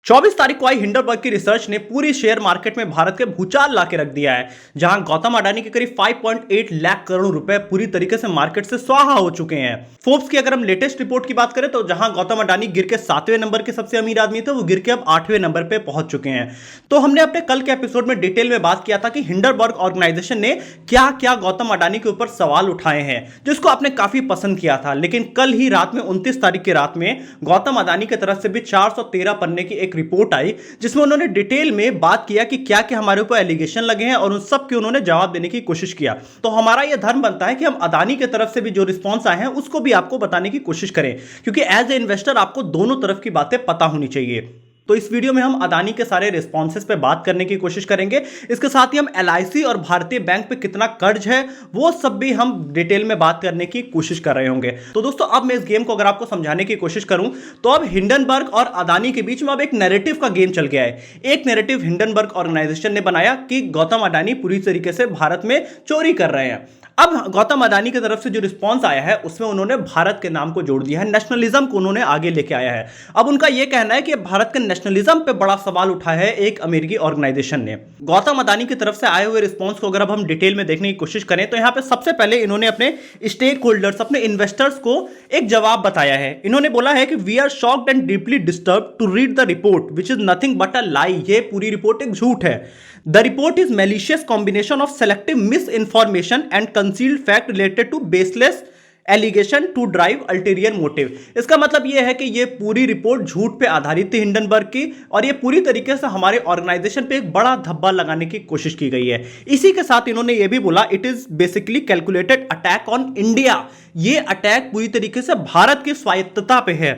24 तारीख को आई हिंडरबर्ग की रिसर्च ने पूरी शेयर मार्केट में भारत के भूचाल ला के रख दिया है, जहां गौतम अडानी के करीब 5.8 लाख करोड़ रुपए पूरी तरीके से मार्केट से स्वाहा हो चुके हैं। फोर्ब्स की अगर हम लेटेस्ट रिपोर्ट की बात करें तो जहां गौतम अडानी गिर के 7वें नंबर के सबसे अमीर आदमी थे, वो गिर के अब 8वें नंबर पे पहुंच चुके हैं। तो हमने अपने कल के एपिसोड में डिटेल में बात किया था कि हिंडरबर्ग ऑर्गेनाइजेशन ने क्या क्या गौतम अडानी के ऊपर सवाल उठाए हैं, जिसको आपने काफी पसंद किया था। लेकिन कल ही रात में 29 तारीख की रात में गौतम अडानी की तरफ से भी 413 पन्ने की एक रिपोर्ट आई, जिसमें उन्होंने डिटेल में बात किया कि क्या क्या हमारे ऊपर एलिगेशन लगे हैं और उन सब के उन्होंने जवाब देने की कोशिश किया। तो हमारा यह धर्म बनता है कि हम अडानी की तरफ से भी जो रिस्पॉन्स आए हैं उसको भी आपको बताने की कोशिश करें, क्योंकि एज ए इन्वेस्टर आपको दोनों तरफ की बातें पता होनी चाहिए। तो इस वीडियो में हम अडानी के सारे रिस्पॉन्सेस पे बात करने की कोशिश करेंगे। इसके साथ ही हम एलआईसी और भारतीय बैंक पे कितना कर्ज है वो सब भी हम डिटेल में बात करने की कोशिश कर रहे होंगे। तो दोस्तों, अब मैं इस गेम को अगर आपको समझाने की कोशिश करूं तो अब हिंडनबर्ग और अडानी के बीच में अब एक नैरेटिव का गेम चल गया है। एक नैरेटिव हिंडनबर्ग ऑर्गेनाइजेशन ने बनाया कि गौतम अडानी पूरी तरीके से भारत में चोरी कर रहे हैं। अब गौतम अडानी की तरफ से जो रिस्पांस आया है उसमें उन्होंने भारत के नाम को जोड़ दिया है, नेशनलिज्म को उन्होंने आगे लेके आया है। अब उनका यह कहना है कि भारत के नेशनलिज्म पे बड़ा सवाल उठा है एक अमेरिकी ऑर्गेनाइजेशन ने। गौतम अडानी की तरफ से आए हुए रिस्पांस को अगर अब हम डिटेल में देखने की कोशिश करें तो यहां पे सबसे पहले इन्होंने अपने स्टेक होल्डर्स, अपने इन्वेस्टर्स को एक जवाब बताया है। इन्होंने बोला है कि we are shocked and deeply disturb to read the report which is nothing but a lie. ये पूरी रिपोर्ट एक झूठ है। The report is malicious combination of selective misinformation and concealed fact related to baseless allegation to drive ulterior motive. इसका मतलब यह है कि यह पूरी रिपोर्ट झूठ पे आधारित थी हिंडनबर्ग की, और यह पूरी तरीके से हमारे ऑर्गेनाइजेशन पे एक बड़ा धब्बा लगाने की कोशिश की गई है। इसी के साथ इन्होंने यह भी बोला it is basically calculated attack on India. यह अटैक पूरी तरीके से भारत की स्वायत्तता पे है,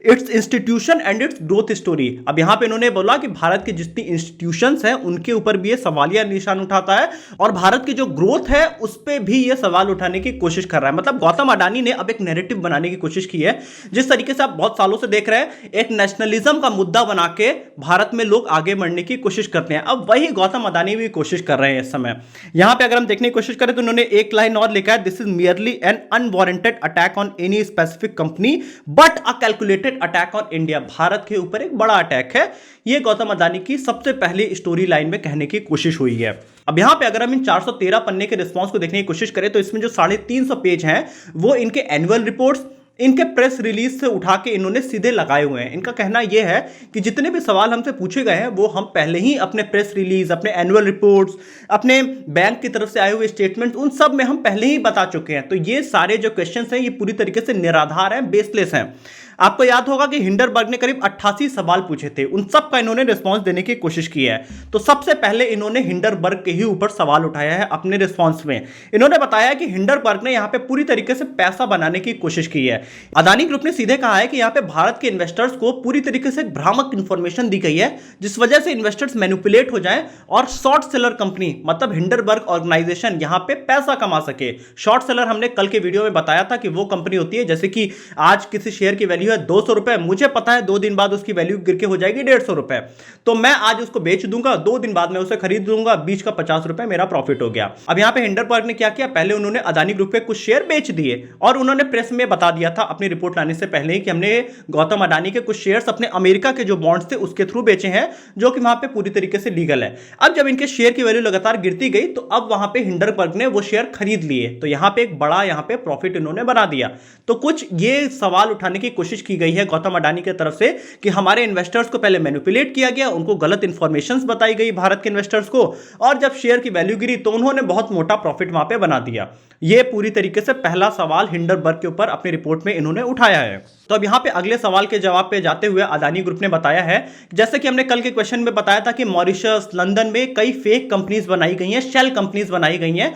it's institution and it's growth story. अब यहां पे इन्होंने बोला कि भारत की जितनी इंस्टीट्यूशंस हैं उनके ऊपर भी ये सवालिया निशान उठाता है, और भारत की जो ग्रोथ है उस पर भी ये सवाल उठाने की कोशिश कर रहा है। मतलब गौतम अडानी ने अब एक नैरेटिव बनाने की कोशिश की है, जिस तरीके से आप बहुत सालों से देख रहे हैं, एक नेशनलिज्म का मुद्दा बना के भारत में लोग आगे बढ़ने की कोशिश करते हैं। अब वही गौतम अडानी भी कोशिश कर रहे हैं इस समय। यहां पे अगर हम देखने की कोशिश करें तो उन्होंने एक लाइन और लिखा है, this is merely an unwarranted attack on any specific company but a calculated attack on India. Bharat के ऊपर एक बड़ा अटैक है। यह गौतम अडानी की सबसे पहली स्टोरी लाइन में कहने की कोशिश हुई है। अब यहां पे अगर हम इन 413 पन्ने के रिस्पांस को देखने की कोशिश करें तो इसमें जो 350 पेज हैं वो इनके एनुअल रिपोर्ट्स, इनके प्रेस रिलीज से उठा के इन्होंने सीधे लगाए हुए हैं। इनका कहना यह है कि जितने भी सवाल हमसे पूछे गए हैं वो हम पहले ही अपने प्रेस रिलीज, अपने एनुअल रिपोर्ट्स, अपने बैंक की तरफ से आए हुए स्टेटमेंट, उन सब में हम पहले ही बता चुके हैं। तो ये सारे जो क्वेश्चंस हैं ये पूरी तरीके से निराधार हैं, बेसलेस हैं। आपको याद होगा कि हिंडरबर्ग ने करीब 88 सवाल पूछे थे, उन सब का इन्होंने रिस्पांस देने की कोशिश की है। तो सबसे पहले इन्होंने हिंडरबर्ग के ही ऊपर सवाल उठाया है अपने रिस्पांस में। इन्होंने बताया कि हिंडरबर्ग ने यहां पे पूरी तरीके से पैसा बनाने की कोशिश की है। अडानी ग्रुप ने सीधे कहा है कि यहां पे भारत के इन्वेस्टर्स को पूरी तरीके से भ्रामक इंफॉर्मेशन दी गई है, जिस वजह से इन्वेस्टर्स मैनिपुलेट हो जाएं और शॉर्ट सेलर कंपनी मतलब हिंडरबर्ग ऑर्गेनाइजेशन यहां पे पैसा कमा सके। शॉर्ट सेलर हमने कल के वीडियो में बताया था कि वो कंपनी होती है जैसे कि आज किसी शेयर की वैल्यू है 200 रुपए, मुझे पता है 2 दिन बाद उसकी वैल्यू गिर के हो जाएगी 150 रुपए, तो मैं आज उसको बेच दूंगा, 2 दिन बाद मैं उसे खरीद दूंगा, बीच का 50 रुपए मेरा प्रॉफिट हो गया। अब यहां पे हिंडरबर्ग ने क्या किया, पहले उन्होंने अडानी ग्रुप के कुछ शेयर बेच दिए और उन्होंने प्रेस में बता दिया था अपनी रिपोर्ट लाने से पहले ही कि हमने गौतम अडानी के कुछ शेयर्स अपने अमेरिका के जो बॉन्ड्स थे उसके थ्रू बेचे हैं, जो कि वहां पे पूरी तरीके से लीगल है। अब जब इनके शेयर की वैल्यू लगातार गिरती गई तो अब वहां पे हिंडरबर्ग ने वो शेयर खरीद लिए, तो यहां पे एक बड़ा यहां पे प्रॉफिट इन्होंने बना दिया। तो कुछ ये सवाल उठाने की कोशिश की गई है गौतम अडानी की तरफ से कि हमारे इन्वेस्टर्स को पहले मैनिपुलेट किया गया, उनको गलत इंफॉर्मेशंस बताई गई भारत के इन्वेस्टर्स को, और जब शेयर की वैल्यू गिरी तो उन्होंने बहुत मोटा प्रॉफिट वहां पे बना दिया। यह पूरी तरीके से पहला सवाल हिंडरबर्ग के ऊपर अपनी रिपोर्ट में इन्होंने उठाया है। तो अब यहां पे अगले सवाल के जवाब पे जाते हुए अडानी ग्रुप ने बताया है, जैसे कि हमने कल के क्वेश्चन में बताया था कि मॉरिशस, लंदन में कई फेक कंपनीज बनाई गई हैं, शेल कंपनीज बनाई गई हैं,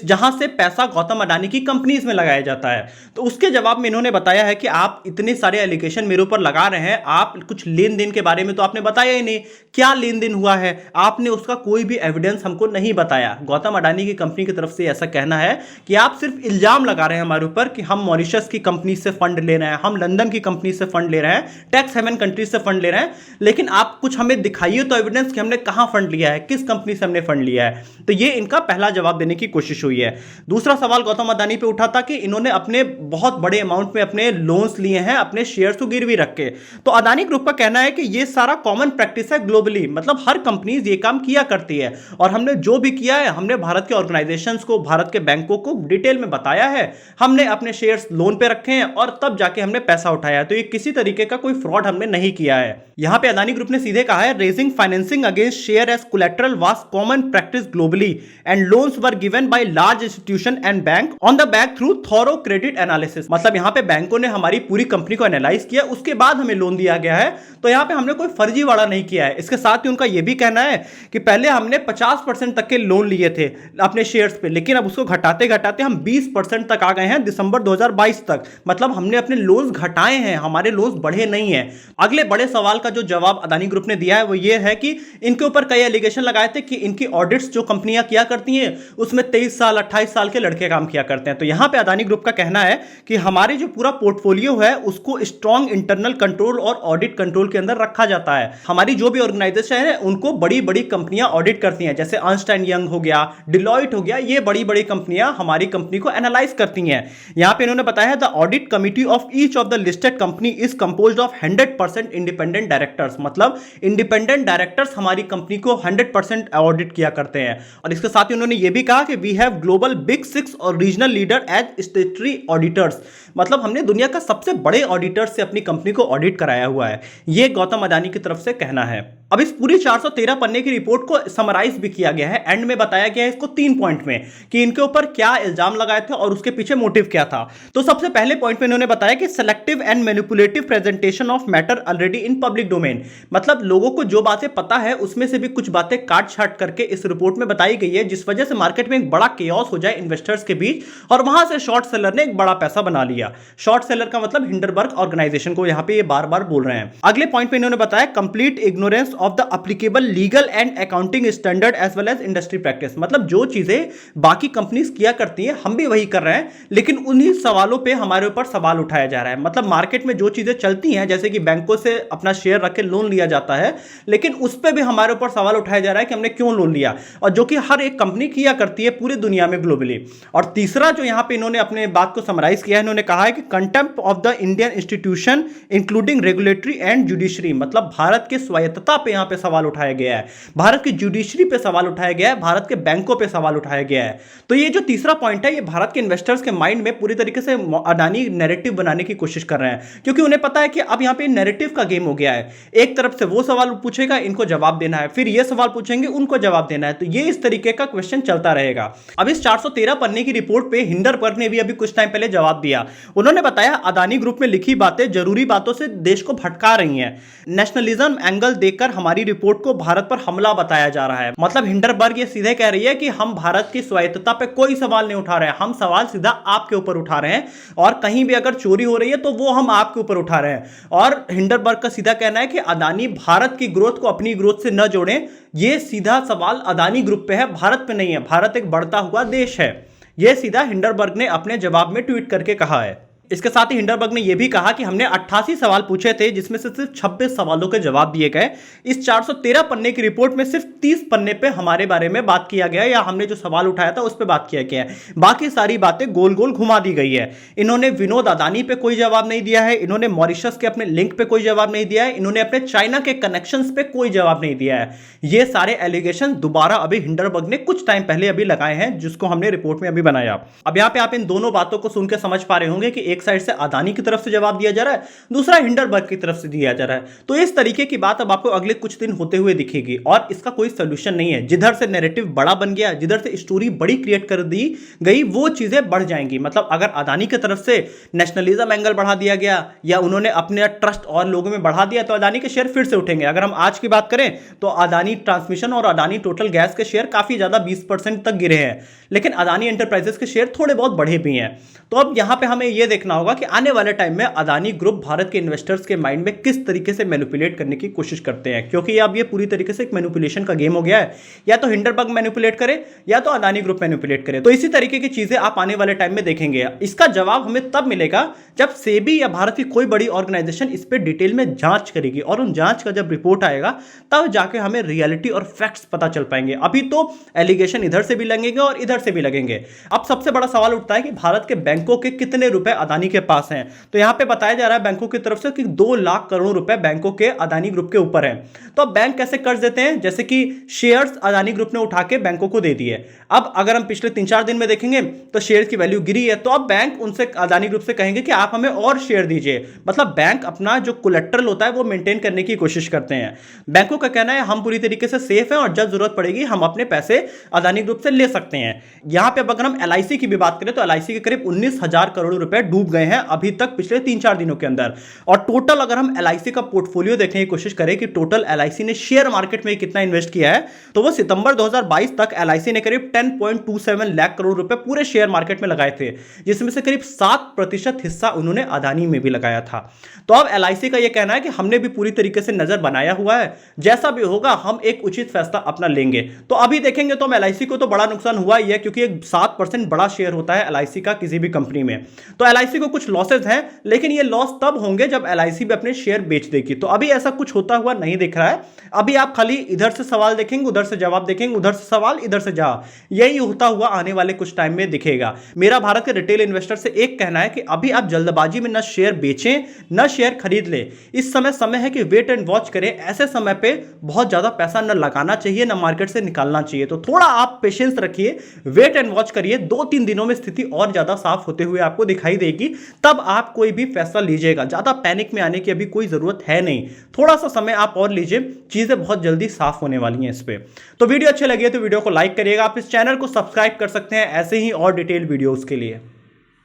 जहां से पैसा गौतम अडानी की कंपनीज में लगाया जाता है। तो उसके जवाब में इन्होंने बताया है कि आप इतने सारे एलिगेशन मेरे ऊपर लगा रहे हैं, आप कुछ लेन देन के बारे में तो आपने बताया ही नहीं, क्या लेन देन हुआ है आपने उसका कोई भी एविडेंस हमको नहीं बताया। गौतम अडानी की कंपनी की तरफ से ऐसा कहना है कि आप सिर्फ इल्जाम लगा रहे हैं हमारे ऊपर कि हम मॉरिशस की कंपनी से फंड ले रहे हैं, हम लंदन की कंपनी से फंड ले रहे हैं, टैक्स हेवन कंट्री से फंड ले रहे हैं, लेकिन आप कुछ हमें दिखाइए तो एविडेंस कि हमने कहां फंड लिया है, किस कंपनी से हमने फंड लिया है। तो ये इनका पहला जवाब देने की कोशिश हुई है। दूसरा सवाल गौतम अडानी पे उठा था कि इन्होंने अपने बहुत बड़े अमाउंट में अपने लोन्स लिए हैं अपने शेयर्स को गिरवी रख के। तो अदानी ग्रुप का कहना है कि ये सारा कॉमन प्रैक्टिस है ग्लोबली, मतलब हर कंपनीज ये काम किया करती है और हमने जो भी किया है हमने भारत के ऑर्गेनाइजेशंस को, भारत के बैंकों को डिटेल में बताया है, हमने अपने शेयर्स लोन पे रखे हैं और तब जाके हमने पैसा उठाया है। तो ये किसी तरीके का कोई फ्रॉड हमने नहीं किया है। यहां पे अदानी ग्रुप ने सीधे कहा है, raising financing against share as collateral was common practice globally and loans were given by large institution and bank on the back through thorough credit analysis. मतलब यहां पे बैंकों ने हमारी पूरी कंपनी को एनालाइज किया, उसके बाद हमें लोन दिया गया है। तो यहां पे हमने कोई फर्जीवाड़ा नहीं किया है। इसके साथ ही उनका यह भी कहना है कि पहले हमने 50% तक के लोन लिए थे अपने शेयर्स पे, लेकिन अब उसको घटाते घटाते हम 20% तक आ गए हैं दिसंबर 2022 तक। मतलब हमने अपने लोन्स घटाए हैं, हमारे लोन्स बढ़े नहीं है। अगले बड़े सवाल का जो जवाब अदानी ग्रुप ने दिया है वो ये है कि इनके ऊपर कई एलिगेशन लगाए थे कि इनकी ऑडिट्स जो कंपनियां किया करती हैं उसमें 23 साल 28 साल के लड़के काम किया करते हैं। तो यहां पे अदानी ग्रुप का कहना है कि हमारे जो पूरा पोर्टफोलियो है उसको स्ट्रॉन्ग इंटरनल कंट्रोल और ऑडिट कंट्रोल के अंदर रखा जाता है। हमारी जो भी ऑर्गेनाइजेशन है उनको बड़ी बड़ी कंपनियां ऑडिट करती हैं, जैसे अर्नस्ट एंड यंग हो गया, डिलॉयट हो गया, ये बड़ी बड़ी कंपनियां हमारी कंपनी को एनालाइज करती हैं। यहां पे इन्होंने बताया the audit committee of each of the listed company is composed of 100% independent directors. मतलब इंडिपेंडेंट डायरेक्टर्स हमारी कंपनी को 100% ऑडिट किया करते हैं। और इसके साथ ही उन्होंने यह भी कहा कि वी हैव ग्लोबल बिग 6 और regional leader as statutory auditors. मतलब हमने दुनिया का सबसे बड़े ऑडिटर्स से अपनी कंपनी को ऑडिट कराया हुआ है, यह गौतम अदानी की तरफ से कहना है। अब इस पूरी 413 पन्ने की रिपोर्ट को समराइज भी किया गया है, एंड में बताया गया है इसको 3 पॉइंट में कि इनके ऊपर क्या इल्जाम लगाए थे और उसके पीछे मोटिव क्या था। तो सबसे पहले पॉइंट में इन्होंने बताया कि selective and manipulative presentation of matter already in public domain. मतलब लोगों को जो बातें पता है उसमें से भी कुछ बातें काट छाट करके इस रिपोर्ट में बताई गई है, जिस वजह से मार्केट में एक बड़ा केओस हो जाए इन्वेस्टर्स के बीच और वहां से शॉर्ट सेलर ने एक बड़ा पैसा बना लिया। शॉर्ट सेलर का मतलब हिंडरबर्ग ऑर्गेनाइजेशन को यहां पे ये बार बार बोल रहे हैं। अगले पॉइंट पे इन्होंने बताया complete ignorance of the applicable legal and accounting standard as well as industry practice. मतलब जो चीजें बाकी कंपनीज किया करती हैं हम भी वही कर रहे हैं, लेकिन उन्हीं सवालों पे हमारे ऊपर सवाल उठाया जा रहा है। मतलब मार्केट में जो चीजें चलती हैं, जैसे कि बैंकों से अपना शेयर रख के लोन लिया जाता है, लेकिन उस पर भी हमारे ऊपर सवाल उठाया जा रहा है कि हमने क्यों लोन लिया, और जो कि हर एक कंपनी किया करती है पूरी दुनिया में ग्लोबली। और तीसरा जो यहां पे इन्होंने अपने बात को समराइज किया है, इन्होंने कहा है कि contempt of the Indian institution including regulatory and judiciary. मतलब भारत की स्वायत्तता पे यहां पे सवाल उठाया गया है, भारत की जुडिशरी पे सवाल उठाया गया है, भारत के बैंकों पे सवाल उठाया गया है। तो ये जो तीसरा पॉइंट है ये भारत के इन्वेस्टर्स के माइंड में पूरी तरीके से अडानी नैरेटिव बनाने की कोशिश कर रहे हैं, क्योंकि उन्हें पता है कि अब यहां पे नैरेटिव का गेम हो गया है। एक तरफ से वो सवाल पूछेगा, इनको जवाब देना है, फिर ये सवाल पूछेंगे, उनको जवाब देना है। तो ये इस तरीके का क्वेश्चन चलता रहेगा। अब इस 413 पन्ने की रिपोर्ट पे हिंडरबर्ग ने भी अभी कुछ टाइम पहले जवाब दिया। उन्होंने बताया अदानी ग्रुप में लिखी बातें जरूरी बातों से देश को भटका रही हैं। नेशनलिज्म एंगल देखकर हमारी रिपोर्ट को भारत पर हमला बताया जा रहा है। मतलब हिंडरबर्ग ये सीधे कह रही है कि हम भारत की स्वायत्तता पे कोई सवाल नहीं उठा रहे हैं, हम सवाल सीधा आपके ऊपर उठा रहे हैं, और कहीं भी अगर चोरी हो रही है तो वो हम आपके ऊपर उठा रहे हैं। और हिंडरबर्ग का सीधा कहना है कि अदानी भारत की ग्रोथ को अपनी ग्रोथ से न जोड़ें। ये सीधा सवाल अदानी ग्रुप पे है, भारत पे नहीं है। भारत एक बढ़ता हुआ देश है, यह सीधा हिंडरबर्ग ने अपने जवाब में ट्वीट करके कहा है। इसके साथ ही हिंडरबर्ग ने यह भी कहा कि हमने 88 सवाल पूछे थे, जिसमें से सिर्फ 26 सवालों के जवाब दिए गए। इस 413 पन्ने की रिपोर्ट में सिर्फ 30 पन्ने पे हमारे बारे में बात किया गया है, या हमने जो सवाल उठाया था उस पर बात किया गया है। बाकी सारी बातें गोल गोल घुमा दी गई है। इन्होंने विनोद अदानी पे कोई जवाब नहीं दिया है, इन्होंने मॉरिशस के अपने लिंक पे कोई जवाब नहीं दिया है, इन्होंने अपने चाइना के कनेक्शंस पे कोई जवाब नहीं दिया है। ये सारे एलिगेशन दोबारा अभी हिंडरबर्ग ने कुछ टाइम पहले अभी लगाए हैं, जिसको हमने रिपोर्ट में अभी बनाया। अब यहां पे आप इन दोनों बातों को सुन के समझ पा रहे होंगे कि एक साइड से अदानी की तरफ से जवाब दिया जा रहा है, दूसरा हिंडरबर्ग की तरफ से दिया जा रहा है। तो इस तरीके की बात अब आपको अगले कुछ दिन होते हुए दिखेगी, और इसका कोई सोल्यूशन नहीं है। जिधर से नैरेटिव बड़ा बन गया, जिधर से स्टोरी बड़ी क्रिएट कर दी गई, वो चीजें बढ़ जाएंगी। मतलब अगर अदानी की तरफ से नेशनलिज्म एंगल बढ़ा दिया गया, या उन्होंने अपने ट्रस्ट और लोगों में बढ़ा दिया, तो अदानी के शेयर फिर से उठेंगे। अगर हम आज की बात करें तो अदानी ट्रांसमिशन और अदानी टोटल गैस के शेयर काफी ज्यादा 20% तक गिरे हैं, लेकिन अदानी एंटरप्राइजेस के शेयर थोड़े बहुत बढ़े भी हैं। तो अब यहां पे हमें यह देखना होगा कि आने वाले टाइम में अदानी ग्रुप भारत के इन्वेस्टर्स के माइंड में किस तरीके से मैनिपुलेट करने की कोशिश करते हैं, क्योंकि अब ये पूरी तरीके से एक मैनिपुलेशन का गेम हो गया है। या तो हिंडरबर्ग मैनिपुलेट करे, या तो अदानी ग्रुप मैनिपुलेट करे। तो इसी तरीके की चीजें आप आने वाले टाइम में देखेंगे। इसका जवाब हमें तब मिलेगा जब सेबी या भारत की कोई बड़ी ऑर्गेनाइजेशन इस पर डिटेल में जांच करेगी, और उन जांच का जब रिपोर्ट आएगा तब जाके हमें रियलिटी और फैक्ट्स पता चल पाएंगे। अभी तो एलिगेशन इधर से भी लगेंगे और इधर से भी लगेंगे। अब सबसे बड़ा सवाल उठता है कि भारत के बैंकों के कितने रुपए अदानी अदानी के पास हैं। तो यहां पे बताया जा रहा है बैंकों की तरफ से कि 2 लाख करोड़ रुपए बैंकों के अदानी ग्रुप के ऊपर हैं। तो अब बैंक कैसे कर्ज देते हैं, जैसे कि शेयर्स अदानी ग्रुप ने उठा के बैंकों को दे दिए। अब अगर हम पिछले 3-4 दिन में देखेंगे तो शेयर की वैल्यू गिरी है, तो अब बैंक उनसे अदानी ग्रुप से कहेंगे कि आप हमें और शेयर दीजिए। मतलब बैंक अपना जो कोलेट्रल होता है वो मेंटेन करने की कोशिश करते हैं। बैंकों का कहना है हम पूरी तरीके से सेफ हैं और जब जरूरत पड़ेगी हम अपने पैसे अदानी ग्रुप से ले सकते हैं। यहां पे अगर हम एलआईसी की भी बात करें तो एलआईसी के करीब 19,000 करोड़ रुपए डूब गए हैं अभी तक पिछले 3-4 दिनों के अंदर। और टोटल अगर हम एलआईसी का पोर्टफोलियो देखने की कोशिश करें कि टोटल एलआईसी ने शेयर मार्केट में कितना इन्वेस्ट किया है, तो वो सितंबर 2022 तक एलआईसी ने करीब 10.27 लाख करोड़ रुपए पूरे शेयर मार्केट में लगाए थे, जिसमें से करीब 7% हिस्सा उन्होंने अदानी में भी लगाया था। तो अब एलआईसी का यह कहना है कि हमने भी पूरी तरीके से नजर बनाया हुआ है, जैसा भी होगा हम एक उचित फैसला अपना लेंगे। तो अभी देखेंगे तो एलआईसी को तो बड़ा नुकसान हुआ ही है, क्योंकि एक 7% बड़ा शेयर होता है एलआईसी का किसी भी कंपनी में। तो एलआईसी को कुछ लॉसेज हैं, लेकिन ये लॉस तब होंगे जब एलआईसी भी अपने शेयर बेच देगी। तो अभी ऐसा कुछ होता हुआ नहीं दिख रहा है। अभी आप खाली इधर से सवाल देखेंगे, उधर से जवाब देखेंगे, उधर से सवाल, इधर से जवाब, यही होता हुआ आने वाले कुछ टाइम में दिखेगा। मेरा भारत के रिटेल इन्वेस्टर से एक कहना है कि अभी आप जल्दबाजी में न शेयर बेचें न शेयर खरीद ले। इस समय है कि वेट एंड वॉच करें। ऐसे समय पे बहुत ज्यादा पैसा न लगाना चाहिए न मार्केट से निकालना चाहिए। तो थोड़ा आप पेशेंस रखिए, वेट एंड वॉच करिए। 2-3 दिनों में स्थिति और ज्यादा साफ होते हुए आपको दिखाई देगी, तब आप कोई भी फैसला लीजिएगा। ज्यादा पैनिक में आने की अभी कोई जरूरत है नहीं, थोड़ा सा समय आप और लीजिए, चीजें बहुत जल्दी साफ होने वाली हैं इस पे। तो वीडियो अच्छे लगे तो वीडियो को लाइक करिएगा। आप इस चैनल को सब्सक्राइब कर सकते हैं ऐसे ही और डिटेल वीडियोस के लिए।